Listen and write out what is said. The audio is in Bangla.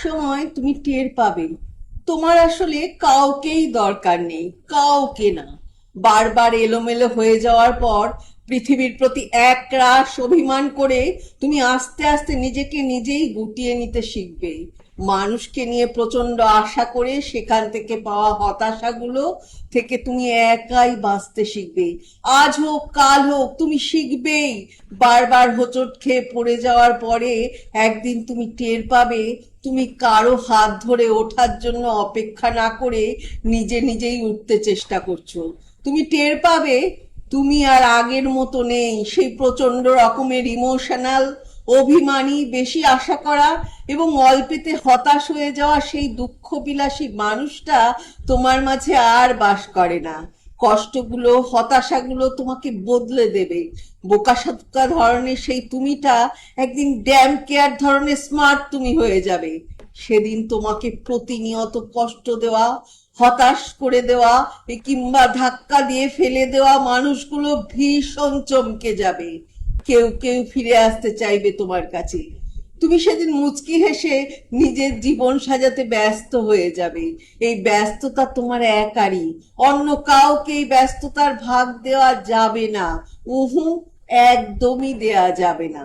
সময় তুমি টের পাবে তোমার আসলে কাউকেই দরকার নেই, কাউকে না। বারবার এলোমেলো হয়ে যাওয়ার পর পৃথিবীর প্রতি একরাশ অভিমান করে তুমি আস্তে আস্তে নিজেকে নিজেই গুটিয়ে নিতে শিখবে। মানুষকে নিয়ে প্রচন্ড আশা করে সেখান থেকে পাওয়া হতাশাগুলো থেকে তুমি একাই বাঁচতে শিখবে। আজ হোক কাল হোক তুমি শিখবেই। বারবার হোঁচট খেয়ে পড়ে যাওয়ার পরে একদিন তুমি টের পাবে তুমি কারো হাত ধরে ওঠার জন্য অপেক্ষা না করে নিজে নিজেই উঠতে চেষ্টা করছো। তুমি টের পাবে তুমি আর আগের মতো নেই। সেই প্রচন্ড রকমের ইমোশনাল অভিমানী, বেশি আশা করা এবং অল্পেতে হতাশ হয়ে যাওয়া সেই দুঃখ বিলাসী মানুষটা তোমার মাঝে আর বাস করে না। কষ্টগুলো, হতাশাগুলো তোমাকে বদলে দেবে। বোকাশোকা ধরনের সেই তুমিটা একদিন ড্যাম কেয়ার ধরনের স্মার্ট তুমি হয়ে যাবে। সেদিন তোমাকে প্রতিনিয়ত কষ্ট দেওয়া, হতাশ করে দেওয়া কিংবা ধাক্কা দিয়ে ফেলে দেওয়া মানুষগুলো ভীষণ চমকে যাবে। কেউ কেউ ফিরে আসতে চাইবে তোমার কাছে। তুমি সেদিন মুচকি হেসে নিজের জীবন সাজাতে ব্যস্ত হয়ে যাবে। এই ব্যস্ততা তোমার একারই, অন্য কাউকে এই ব্যস্ততার ভাগ দেওয়া যাবে না। উহু, একদমই দেয়া যাবে না।